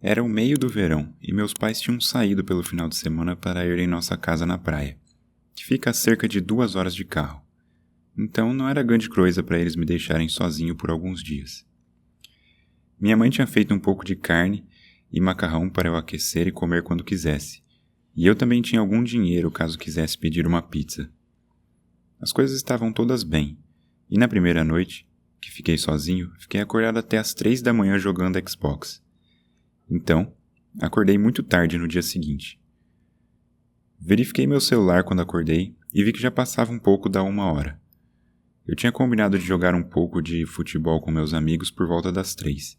Era o meio do verão e meus pais tinham saído pelo final de semana para ir em nossa casa na praia, que fica a cerca de 2 horas de carro. Então não era grande coisa para eles me deixarem sozinho por alguns dias. Minha mãe tinha feito um pouco de carne e macarrão para eu aquecer e comer quando quisesse, e eu também tinha algum dinheiro caso quisesse pedir uma pizza. As coisas estavam todas bem, e na primeira noite, que fiquei sozinho, fiquei acordado até às 3 da manhã jogando Xbox. Então, acordei muito tarde no dia seguinte. Verifiquei meu celular quando acordei e vi que já passava um pouco da 1 hora. Eu tinha combinado de jogar um pouco de futebol com meus amigos por volta das 3.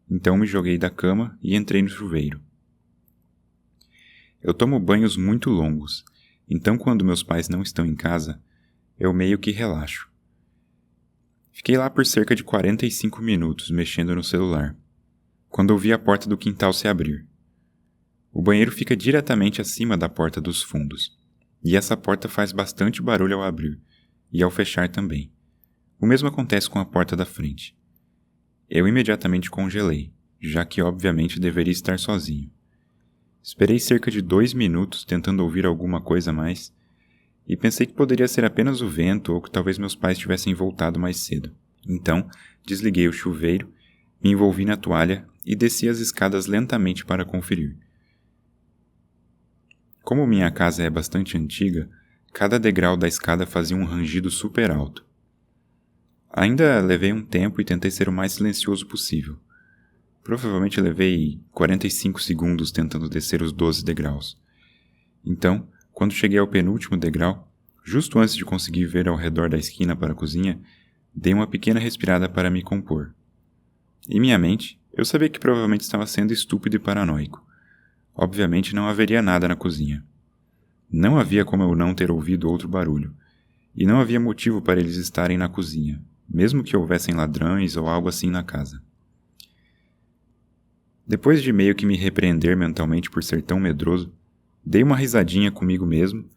Então me joguei da cama e entrei no chuveiro. Eu tomo banhos muito longos, então quando meus pais não estão em casa, eu meio que relaxo. Fiquei lá por cerca de 45 minutos mexendo no celular, quando ouvi a porta do quintal se abrir. O banheiro fica diretamente acima da porta dos fundos, e essa porta faz bastante barulho ao abrir, e ao fechar também. O mesmo acontece com a porta da frente. Eu imediatamente congelei, já que obviamente deveria estar sozinho. Esperei cerca de 2 minutos tentando ouvir alguma coisa a mais, e pensei que poderia ser apenas o vento ou que talvez meus pais tivessem voltado mais cedo. Então, desliguei o chuveiro, me envolvi na toalha e desci as escadas lentamente para conferir. Como minha casa é bastante antiga, cada degrau da escada fazia um rangido super alto. Ainda levei um tempo e tentei ser o mais silencioso possível. Provavelmente levei 45 segundos tentando descer os 12 degraus. Então, quando cheguei ao penúltimo degrau, justo antes de conseguir ver ao redor da esquina para a cozinha, dei uma pequena respirada para me compor. Em minha mente, eu sabia que provavelmente estava sendo estúpido e paranoico. Obviamente não haveria nada na cozinha. Não havia como eu não ter ouvido outro barulho, e não havia motivo para eles estarem na cozinha, mesmo que houvessem ladrões ou algo assim na casa. Depois de meio que me repreender mentalmente por ser tão medroso, dei uma risadinha comigo mesmo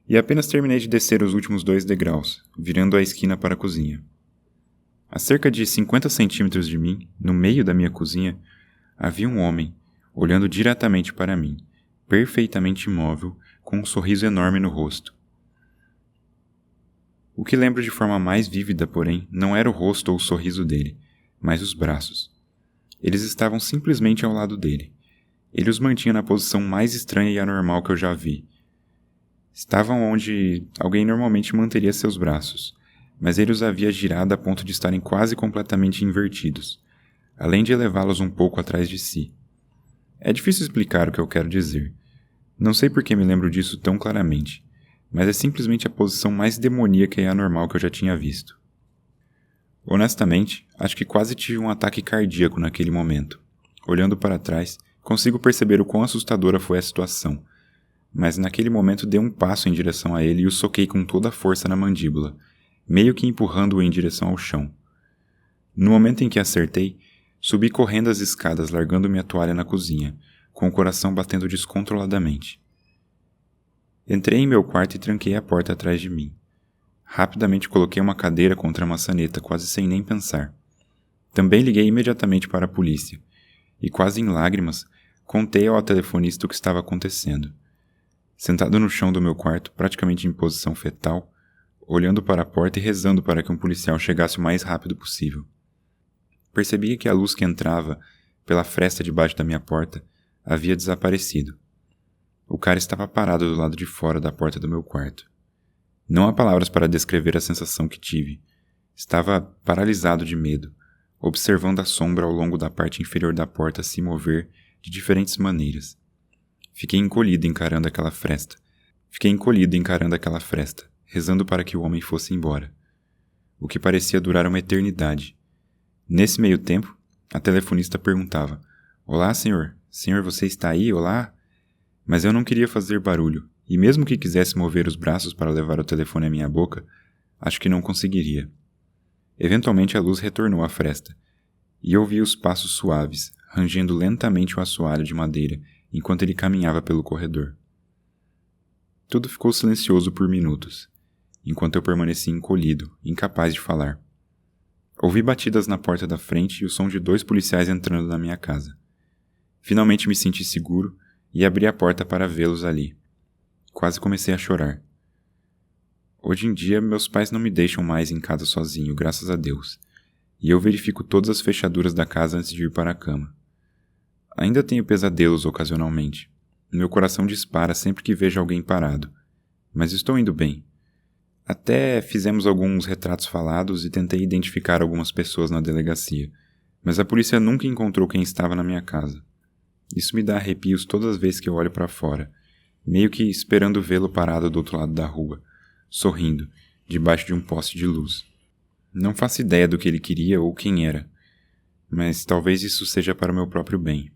e apenas terminei de descer os últimos 2 degraus, virando a esquina para a cozinha. A cerca de 50 centímetros de mim, no meio da minha cozinha, havia um homem, olhando diretamente para mim, perfeitamente imóvel, com um sorriso enorme no rosto. O que lembro de forma mais vívida, porém, não era o rosto ou o sorriso dele, mas os braços. Eles estavam simplesmente ao lado dele. Ele os mantinha na posição mais estranha e anormal que eu já vi. Estavam onde alguém normalmente manteria seus braços, mas ele os havia girado a ponto de estarem quase completamente invertidos, além de elevá-los um pouco atrás de si. É difícil explicar o que eu quero dizer. Não sei por que me lembro disso tão claramente, mas é simplesmente a posição mais demoníaca e anormal que eu já tinha visto. Honestamente, acho que quase tive um ataque cardíaco naquele momento. Olhando para trás, consigo perceber o quão assustadora foi a situação, mas naquele momento dei um passo em direção a ele e o soquei com toda a força na mandíbula, meio que empurrando-o em direção ao chão. No momento em que acertei, subi correndo as escadas largando minha toalha na cozinha, com o coração batendo descontroladamente. Entrei em meu quarto e tranquei a porta atrás de mim. Rapidamente coloquei uma cadeira contra a maçaneta, quase sem nem pensar. Também liguei imediatamente para a polícia, e quase em lágrimas, contei ao telefonista o que estava acontecendo. Sentado no chão do meu quarto, praticamente em posição fetal, olhando para a porta e rezando para que um policial chegasse o mais rápido possível. Percebia que a luz que entrava pela fresta debaixo da minha porta havia desaparecido. O cara estava parado do lado de fora da porta do meu quarto. Não há palavras para descrever a sensação que tive. Estava paralisado de medo, observando a sombra ao longo da parte inferior da porta se mover de diferentes maneiras. Fiquei encolhido encarando aquela fresta, rezando para que o homem fosse embora. O que parecia durar uma eternidade. Nesse meio tempo, a telefonista perguntava: "Olá, senhor? Senhor, você está aí? Olá?" Mas eu não queria fazer barulho, e mesmo que quisesse mover os braços para levar o telefone à minha boca, acho que não conseguiria. Eventualmente a luz retornou à fresta, e ouvi os passos suaves, rangendo lentamente o assoalho de madeira enquanto ele caminhava pelo corredor. Tudo ficou silencioso por minutos, enquanto eu permaneci encolhido, incapaz de falar. Ouvi batidas na porta da frente e o som de 2 policiais entrando na minha casa. Finalmente me senti seguro e abri a porta para vê-los ali. Quase comecei a chorar. Hoje em dia, meus pais não me deixam mais em casa sozinho, graças a Deus, e eu verifico todas as fechaduras da casa antes de ir para a cama. Ainda tenho pesadelos ocasionalmente. Meu coração dispara sempre que vejo alguém parado, mas estou indo bem. Até fizemos alguns retratos falados e tentei identificar algumas pessoas na delegacia, mas a polícia nunca encontrou quem estava na minha casa. Isso me dá arrepios todas as vezes que eu olho para fora, meio que esperando vê-lo parado do outro lado da rua, sorrindo, debaixo de um poste de luz. Não faço ideia do que ele queria ou quem era, mas talvez isso seja para o meu próprio bem.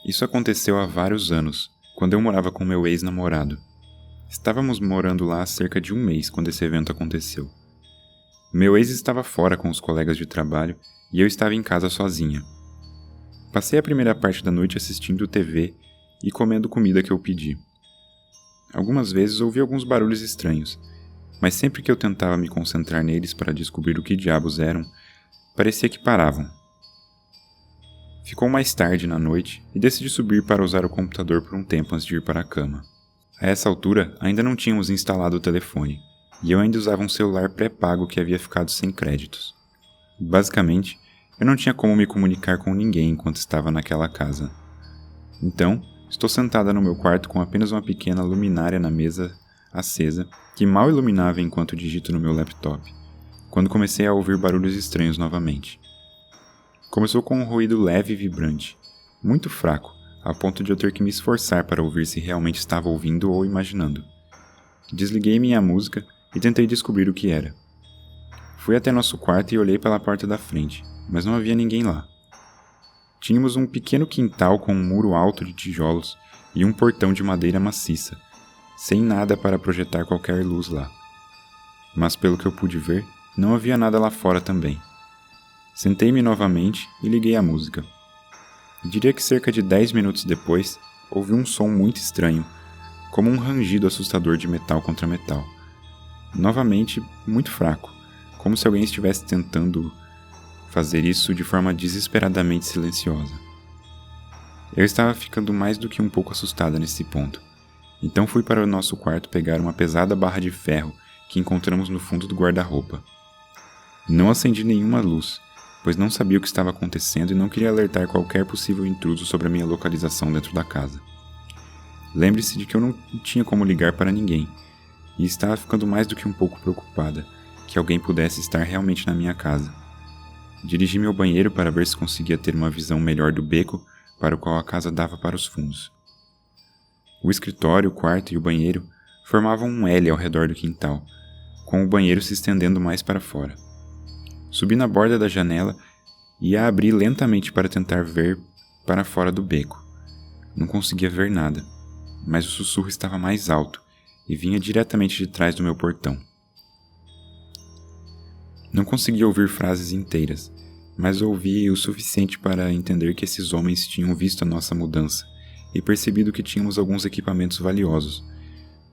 Isso aconteceu há vários anos, quando eu morava com meu ex-namorado. Estávamos morando lá há cerca de um mês quando esse evento aconteceu. Meu ex estava fora com os colegas de trabalho e eu estava em casa sozinha. Passei a primeira parte da noite assistindo TV e comendo comida que eu pedi. Algumas vezes ouvi alguns barulhos estranhos, mas sempre que eu tentava me concentrar neles para descobrir o que diabos eram, parecia que paravam. Ficou mais tarde na noite e decidi subir para usar o computador por um tempo antes de ir para a cama. A essa altura, ainda não tínhamos instalado o telefone, e eu ainda usava um celular pré-pago que havia ficado sem créditos. Basicamente, eu não tinha como me comunicar com ninguém enquanto estava naquela casa. Então, estou sentada no meu quarto com apenas uma pequena luminária na mesa acesa, que mal iluminava enquanto digito no meu laptop, quando comecei a ouvir barulhos estranhos novamente. Começou com um ruído leve e vibrante, muito fraco, a ponto de eu ter que me esforçar para ouvir se realmente estava ouvindo ou imaginando. Desliguei minha música e tentei descobrir o que era. Fui até nosso quarto e olhei pela porta da frente, mas não havia ninguém lá. Tínhamos um pequeno quintal com um muro alto de tijolos e um portão de madeira maciça, sem nada para projetar qualquer luz lá. Mas pelo que eu pude ver, não havia nada lá fora também. Sentei-me novamente e liguei a música. Diria que cerca de 10 minutos depois, ouvi um som muito estranho, como um rangido assustador de metal contra metal. Novamente, muito fraco, como se alguém estivesse tentando fazer isso de forma desesperadamente silenciosa. Eu estava ficando mais do que um pouco assustada nesse ponto, então fui para o nosso quarto pegar uma pesada barra de ferro que encontramos no fundo do guarda-roupa. Não acendi nenhuma luz, pois não sabia o que estava acontecendo e não queria alertar qualquer possível intruso sobre a minha localização dentro da casa. Lembre-se de que eu não tinha como ligar para ninguém, e estava ficando mais do que um pouco preocupada que alguém pudesse estar realmente na minha casa. Dirigi-me ao banheiro para ver se conseguia ter uma visão melhor do beco para o qual a casa dava para os fundos. O escritório, o quarto e o banheiro formavam um L ao redor do quintal, com o banheiro se estendendo mais para fora. Subi na borda da janela e a abri lentamente para tentar ver para fora do beco. Não conseguia ver nada, mas o sussurro estava mais alto e vinha diretamente de trás do meu portão. Não conseguia ouvir frases inteiras, mas ouvi o suficiente para entender que esses homens tinham visto a nossa mudança e percebido que tínhamos alguns equipamentos valiosos,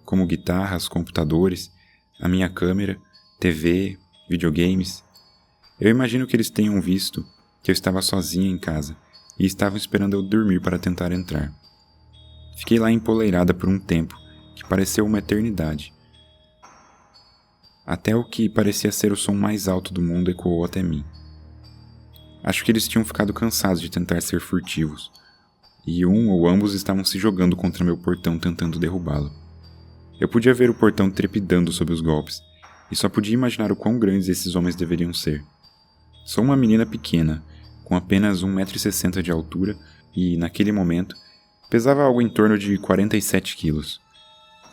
como guitarras, computadores, a minha câmera, TV, videogames. Eu imagino que eles tenham visto que eu estava sozinha em casa e estavam esperando eu dormir para tentar entrar. Fiquei lá empoleirada por um tempo, que pareceu uma eternidade. Até o que parecia ser o som mais alto do mundo ecoou até mim. Acho que eles tinham ficado cansados de tentar ser furtivos, e um ou ambos estavam se jogando contra meu portão tentando derrubá-lo. Eu podia ver o portão trepidando sob os golpes, e só podia imaginar o quão grandes esses homens deveriam ser. Sou uma menina pequena, com apenas 1,60 m de altura e, naquele momento, pesava algo em torno de 47 quilos.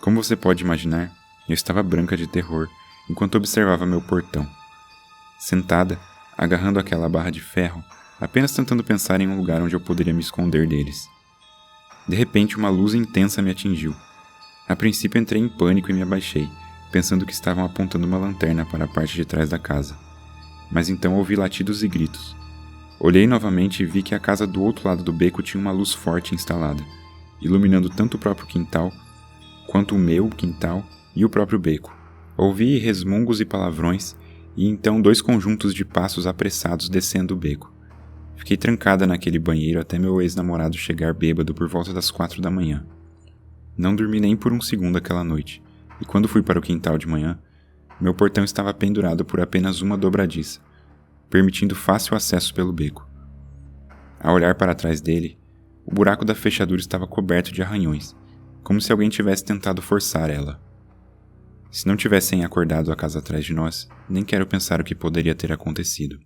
Como você pode imaginar, eu estava branca de terror enquanto observava meu portão. Sentada, agarrando aquela barra de ferro, apenas tentando pensar em um lugar onde eu poderia me esconder deles. De repente, uma luz intensa me atingiu. A princípio entrei em pânico e me abaixei, pensando que estavam apontando uma lanterna para a parte de trás da casa. Mas então ouvi latidos e gritos. Olhei novamente e vi que a casa do outro lado do beco tinha uma luz forte instalada, iluminando tanto o próprio quintal, quanto o meu quintal e o próprio beco. Ouvi resmungos e palavrões, e então 2 conjuntos de passos apressados descendo o beco. Fiquei trancada naquele banheiro até meu ex-namorado chegar bêbado por volta das 4 da manhã. Não dormi nem por um segundo aquela noite, e quando fui para o quintal de manhã, meu portão estava pendurado por apenas uma dobradiça, permitindo fácil acesso pelo beco. Ao olhar para trás dele, o buraco da fechadura estava coberto de arranhões, como se alguém tivesse tentado forçar ela. Se não tivessem acordado a casa atrás de nós, nem quero pensar o que poderia ter acontecido.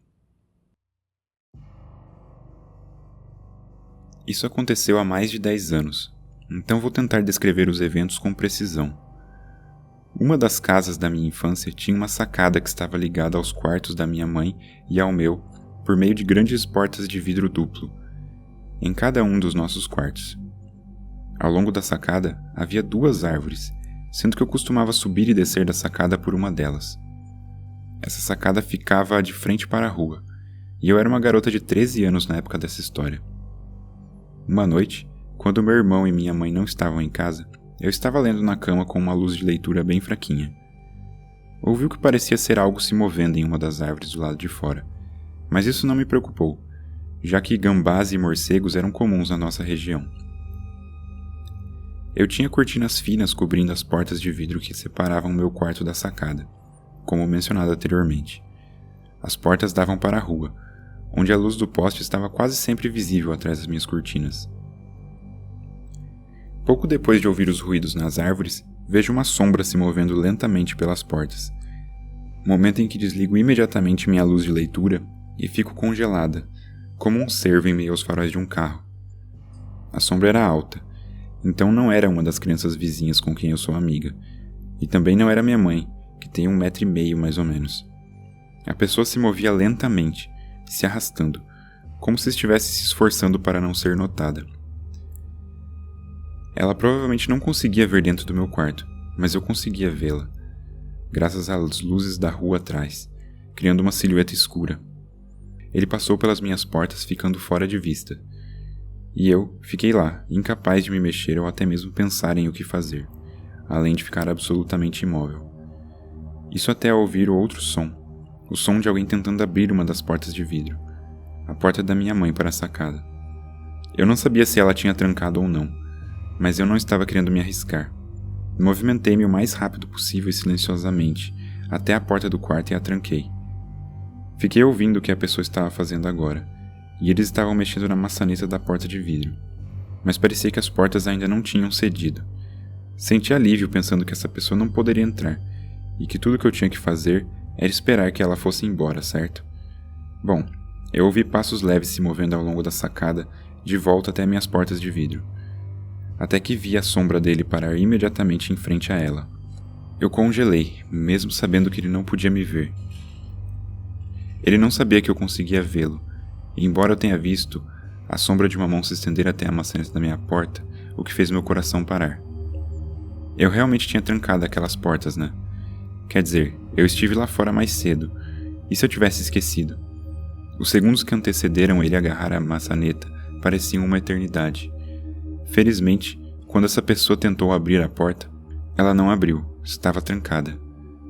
Isso aconteceu há mais de 10 anos, então vou tentar descrever os eventos com precisão. Uma das casas da minha infância tinha uma sacada que estava ligada aos quartos da minha mãe e ao meu por meio de grandes portas de vidro duplo, em cada um dos nossos quartos. Ao longo da sacada havia 2 árvores, sendo que eu costumava subir e descer da sacada por uma delas. Essa sacada ficava de frente para a rua, e eu era uma garota de 13 anos na época dessa história. Uma noite, quando meu irmão e minha mãe não estavam em casa, eu estava lendo na cama com uma luz de leitura bem fraquinha. Ouvi o que parecia ser algo se movendo em uma das árvores do lado de fora, mas isso não me preocupou, já que gambás e morcegos eram comuns na nossa região. Eu tinha cortinas finas cobrindo as portas de vidro que separavam meu quarto da sacada, como mencionado anteriormente. As portas davam para a rua, onde a luz do poste estava quase sempre visível atrás das minhas cortinas. Pouco depois de ouvir os ruídos nas árvores, vejo uma sombra se movendo lentamente pelas portas. Momento em que desligo imediatamente minha luz de leitura e fico congelada, como um cervo em meio aos faróis de um carro. A sombra era alta, então não era uma das crianças vizinhas com quem eu sou amiga, e também não era minha mãe, que tem 1,5 metros mais ou menos. A pessoa se movia lentamente, se arrastando, como se estivesse se esforçando para não ser notada. Ela provavelmente não conseguia ver dentro do meu quarto, mas eu conseguia vê-la, graças às luzes da rua atrás, criando uma silhueta escura. Ele passou pelas minhas portas, ficando fora de vista, e eu fiquei lá, incapaz de me mexer ou até mesmo pensar em o que fazer, além de ficar absolutamente imóvel. Isso até ouvir o outro som, o som de alguém tentando abrir uma das portas de vidro, a porta da minha mãe para a sacada. Eu não sabia se ela tinha trancado ou não, mas eu não estava querendo me arriscar. Movimentei-me o mais rápido possível e silenciosamente, até a porta do quarto e a tranquei. Fiquei ouvindo o que a pessoa estava fazendo agora, e eles estavam mexendo na maçaneta da porta de vidro, mas parecia que as portas ainda não tinham cedido. Senti alívio pensando que essa pessoa não poderia entrar, e que tudo que eu tinha que fazer era esperar que ela fosse embora, certo? Bom, eu ouvi passos leves se movendo ao longo da sacada, de volta até minhas portas de vidro, até que vi a sombra dele parar imediatamente em frente a ela. Eu congelei, mesmo sabendo que ele não podia me ver. Ele não sabia que eu conseguia vê-lo, e embora eu tenha visto a sombra de uma mão se estender até a maçaneta da minha porta, o que fez meu coração parar. Eu realmente tinha trancado aquelas portas, né? Quer dizer, eu estive lá fora mais cedo, e se eu tivesse esquecido? Os segundos que antecederam ele agarrar a maçaneta pareciam uma eternidade. Felizmente, quando essa pessoa tentou abrir a porta, ela não abriu, estava trancada.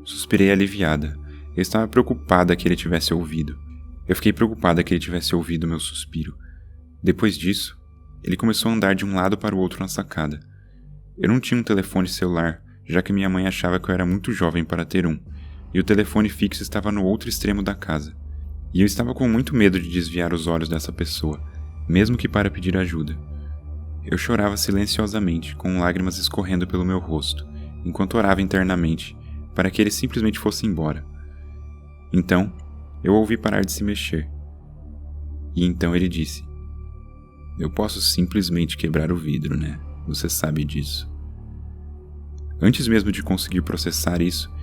Suspirei aliviada. Eu estava preocupada que ele tivesse ouvido. Eu fiquei preocupada que ele tivesse ouvido meu suspiro. Depois disso, ele começou a andar de um lado para o outro na sacada. Eu não tinha um telefone celular, já que minha mãe achava que eu era muito jovem para ter um, e o telefone fixo estava no outro extremo da casa. E eu estava com muito medo de desviar os olhos dessa pessoa, mesmo que para pedir ajuda. Eu chorava silenciosamente, com lágrimas escorrendo pelo meu rosto, enquanto orava internamente, para que ele simplesmente fosse embora. Então, eu ouvi parar de se mexer. E então ele disse: "Eu posso simplesmente quebrar o vidro, né? Você sabe disso." Antes mesmo de conseguir processar isso,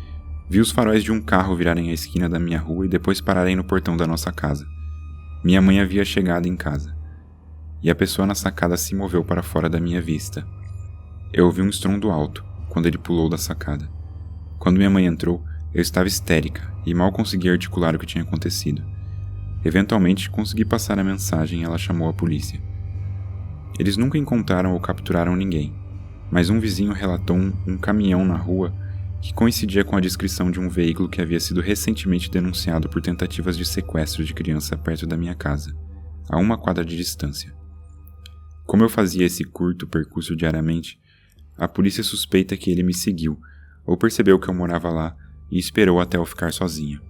vi os faróis de um carro virarem a esquina da minha rua e depois pararem no portão da nossa casa. Minha mãe havia chegado em casa, e a pessoa na sacada se moveu para fora da minha vista. Eu ouvi um estrondo alto quando ele pulou da sacada. Quando minha mãe entrou, eu estava histérica e mal conseguia articular o que tinha acontecido. Eventualmente, consegui passar a mensagem e ela chamou a polícia. Eles nunca encontraram ou capturaram ninguém, mas um vizinho relatou um caminhão na rua que coincidia com a descrição de um veículo que havia sido recentemente denunciado por tentativas de sequestro de criança perto da minha casa, a 1 quadra de distância. Como eu fazia esse curto percurso diariamente, a polícia suspeita que ele me seguiu ou percebeu que eu morava lá e esperou até eu ficar sozinha.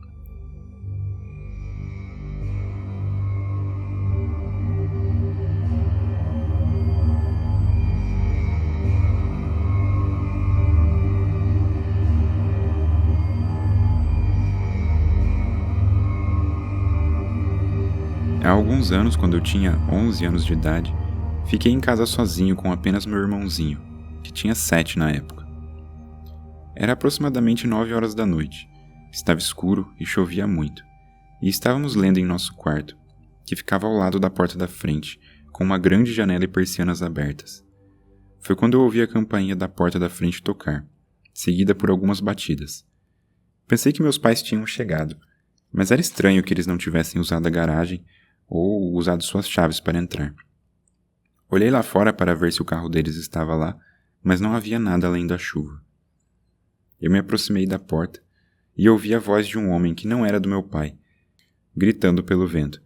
Há alguns anos, quando eu tinha 11 anos de idade, fiquei em casa sozinho com apenas meu irmãozinho, que tinha 7 na época. Era aproximadamente 9 horas da noite, estava escuro e chovia muito, e estávamos lendo em nosso quarto, que ficava ao lado da porta da frente, com uma grande janela e persianas abertas. Foi quando eu ouvi a campainha da porta da frente tocar, seguida por algumas batidas. Pensei que meus pais tinham chegado, mas era estranho que eles não tivessem usado a garagem ou usado suas chaves para entrar. Olhei lá fora para ver se o carro deles estava lá, mas não havia nada além da chuva. Eu me aproximei da porta e ouvi a voz de um homem que não era do meu pai, gritando pelo vento.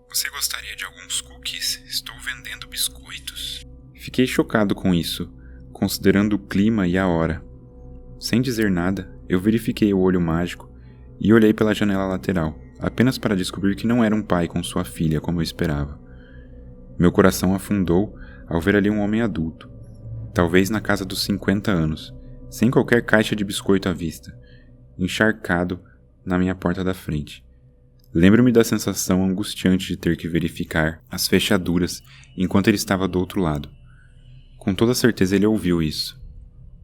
"Você gostaria de alguns cookies? Estou vendendo biscoitos." Fiquei chocado com isso, considerando o clima e a hora. Sem dizer nada, eu verifiquei o olho mágico e olhei pela janela lateral, apenas para descobrir que não era um pai com sua filha como eu esperava. Meu coração afundou ao ver ali um homem adulto, talvez na casa dos 50 anos, sem qualquer caixa de biscoito à vista, encharcado na minha porta da frente. Lembro-me da sensação angustiante de ter que verificar as fechaduras enquanto ele estava do outro lado. Com toda certeza ele ouviu isso.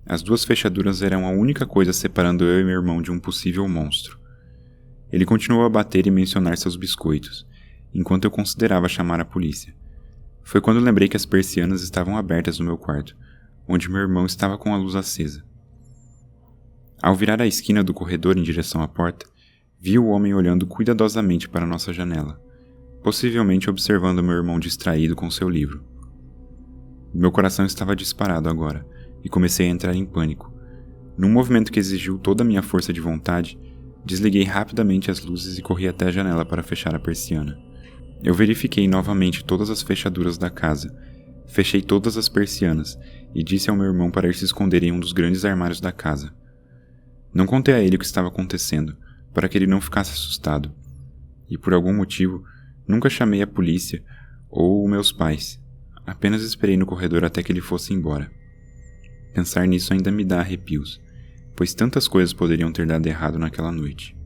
As 2 fechaduras eram a única coisa separando eu e meu irmão de um possível monstro. Ele continuou a bater e mencionar seus biscoitos, enquanto eu considerava chamar a polícia. Foi quando lembrei que as persianas estavam abertas no meu quarto, onde meu irmão estava com a luz acesa. Ao virar a esquina do corredor em direção à porta, vi o homem olhando cuidadosamente para nossa janela, possivelmente observando meu irmão distraído com seu livro. Meu coração estava disparado agora, e comecei a entrar em pânico. Num movimento que exigiu toda a minha força de vontade, desliguei rapidamente as luzes e corri até a janela para fechar a persiana. Eu verifiquei novamente todas as fechaduras da casa, fechei todas as persianas e disse ao meu irmão para ir se esconder em um dos grandes armários da casa. Não contei a ele o que estava acontecendo, para que ele não ficasse assustado. E por algum motivo, nunca chamei a polícia ou meus pais. Apenas esperei no corredor até que ele fosse embora. Pensar nisso ainda me dá arrepios, pois tantas coisas poderiam ter dado errado naquela noite.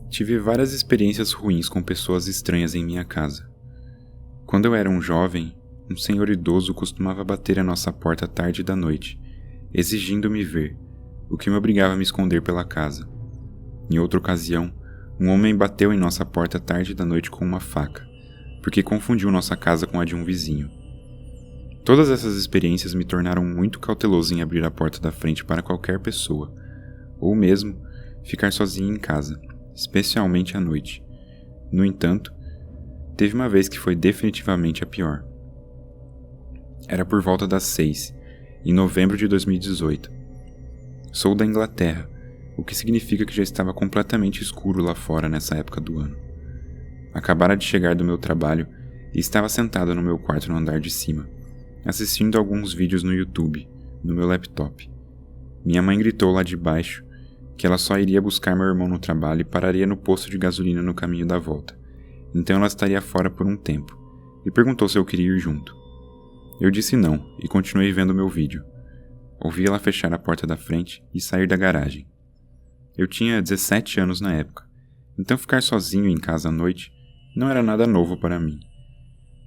Tive várias experiências ruins com pessoas estranhas em minha casa. Quando eu era um jovem, um senhor idoso costumava bater à nossa porta tarde da noite, exigindo me ver, o que me obrigava a me esconder pela casa. Em outra ocasião, um homem bateu em nossa porta tarde da noite com uma faca, porque confundiu nossa casa com a de um vizinho. Todas essas experiências me tornaram muito cauteloso em abrir a porta da frente para qualquer pessoa, ou mesmo ficar sozinho em casa, especialmente à noite. No entanto, teve uma vez que foi definitivamente a pior. Era por volta das 6, em novembro de 2018. Sou da Inglaterra, o que significa que já estava completamente escuro lá fora nessa época do ano. Acabara de chegar do meu trabalho e estava sentado no meu quarto no andar de cima, assistindo alguns vídeos no YouTube, no meu laptop. Minha mãe gritou lá de baixo que ela só iria buscar meu irmão no trabalho e pararia no posto de gasolina no caminho da volta. Então ela estaria fora por um tempo, e perguntou se eu queria ir junto. Eu disse não e continuei vendo meu vídeo. Ouvi ela fechar a porta da frente e sair da garagem. Eu tinha 17 anos na época, então ficar sozinho em casa à noite não era nada novo para mim.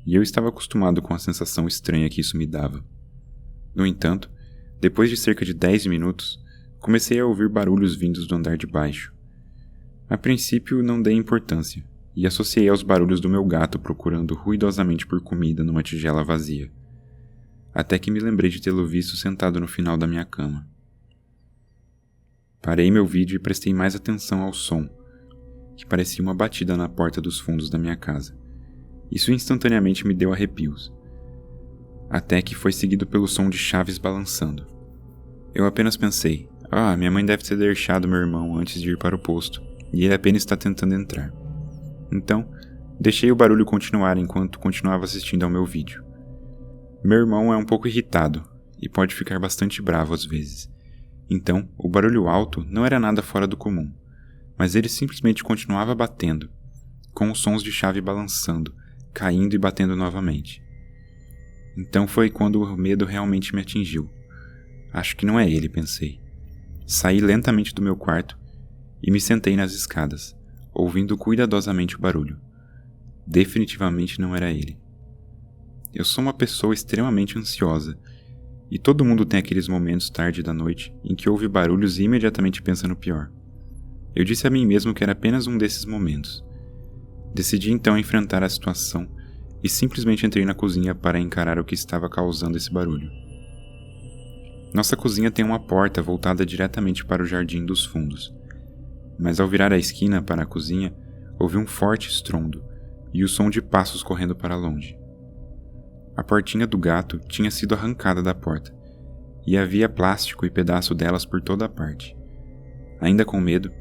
E eu estava acostumado com a sensação estranha que isso me dava. No entanto, depois de cerca de 10 minutos, comecei a ouvir barulhos vindos do andar de baixo. A princípio não dei importância, e associei aos barulhos do meu gato procurando ruidosamente por comida numa tigela vazia. Até que me lembrei de tê-lo visto sentado no final da minha cama. Parei meu vídeo e prestei mais atenção ao som, que parecia uma batida na porta dos fundos da minha casa. Isso instantaneamente me deu arrepios, até que foi seguido pelo som de chaves balançando. Eu apenas pensei, minha mãe deve ter deixado meu irmão antes de ir para o posto, e ele apenas está tentando entrar. Então, deixei o barulho continuar enquanto continuava assistindo ao meu vídeo. Meu irmão é um pouco irritado, e pode ficar bastante bravo às vezes. Então, o barulho alto não era nada fora do comum, mas ele simplesmente continuava batendo, com os sons de chave balançando, caindo e batendo novamente. Então foi quando o medo realmente me atingiu. Acho que não é ele, pensei. Saí lentamente do meu quarto e me sentei nas escadas, ouvindo cuidadosamente o barulho. Definitivamente não era ele. Eu sou uma pessoa extremamente ansiosa, e todo mundo tem aqueles momentos tarde da noite em que ouve barulhos e imediatamente pensa no pior. Eu disse a mim mesmo que era apenas um desses momentos. Decidi então enfrentar a situação e simplesmente entrei na cozinha para encarar o que estava causando esse barulho. Nossa cozinha tem uma porta voltada diretamente para o jardim dos fundos, mas ao virar a esquina para a cozinha, ouvi um forte estrondo e o som de passos correndo para longe. A portinha do gato tinha sido arrancada da porta, e havia plástico e pedaço delas por toda a parte. Ainda com medo,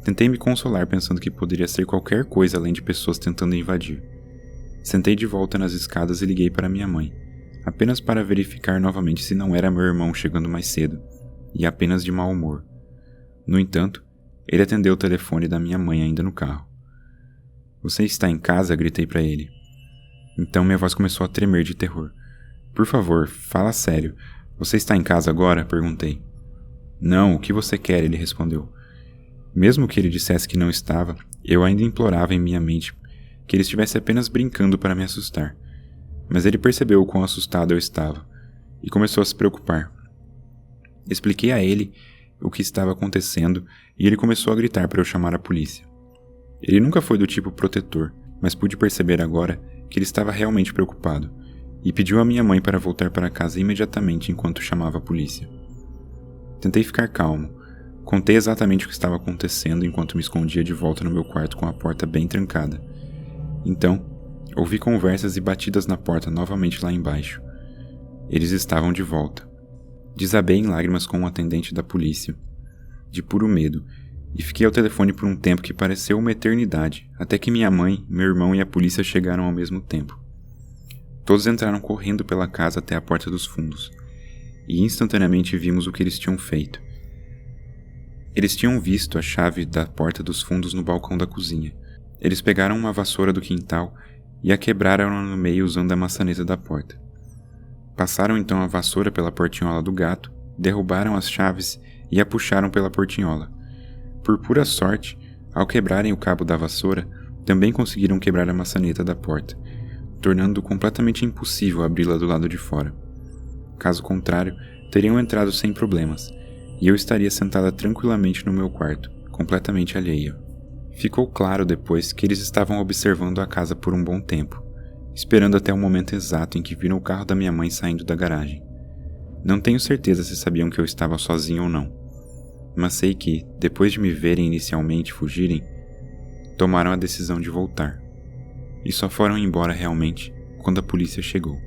tentei me consolar pensando que poderia ser qualquer coisa além de pessoas tentando invadir. Sentei de volta nas escadas e liguei para minha mãe, apenas para verificar novamente se não era meu irmão chegando mais cedo, e apenas de mau humor. No entanto, ele atendeu o telefone da minha mãe ainda no carro. "Você está em casa?" gritei para ele. Então minha voz começou a tremer de terror. "Por favor, fala sério. Você está em casa agora?" perguntei. "Não, o que você quer?" ele respondeu. Mesmo que ele dissesse que não estava, eu ainda implorava em minha mente que ele estivesse apenas brincando para me assustar. Mas ele percebeu o quão assustado eu estava e começou a se preocupar. Expliquei a ele o que estava acontecendo e ele começou a gritar para eu chamar a polícia. Ele nunca foi do tipo protetor, mas pude perceber agora que ele estava realmente preocupado e pediu à minha mãe para voltar para casa imediatamente enquanto chamava a polícia. Tentei ficar calmo. Contei exatamente o que estava acontecendo enquanto me escondia de volta no meu quarto com a porta bem trancada. Então, ouvi conversas e batidas na porta novamente lá embaixo. Eles estavam de volta. Desabei em lágrimas com o atendente da polícia, de puro medo, e fiquei ao telefone por um tempo que pareceu uma eternidade, até que minha mãe, meu irmão e a polícia chegaram ao mesmo tempo. Todos entraram correndo pela casa até a porta dos fundos, e instantaneamente vimos o que eles tinham feito. Eles tinham visto a chave da porta dos fundos no balcão da cozinha. Eles pegaram uma vassoura do quintal e a quebraram no meio usando a maçaneta da porta. Passaram então a vassoura pela portinhola do gato, derrubaram as chaves e a puxaram pela portinhola. Por pura sorte, ao quebrarem o cabo da vassoura, também conseguiram quebrar a maçaneta da porta, tornando completamente impossível abri-la do lado de fora. Caso contrário, teriam entrado sem problemas, e eu estaria sentada tranquilamente no meu quarto, completamente alheia. Ficou claro depois que eles estavam observando a casa por um bom tempo, esperando até o momento exato em que viram o carro da minha mãe saindo da garagem. Não tenho certeza se sabiam que eu estava sozinho ou não, mas sei que, depois de me verem inicialmente fugirem, tomaram a decisão de voltar, e só foram embora realmente quando a polícia chegou.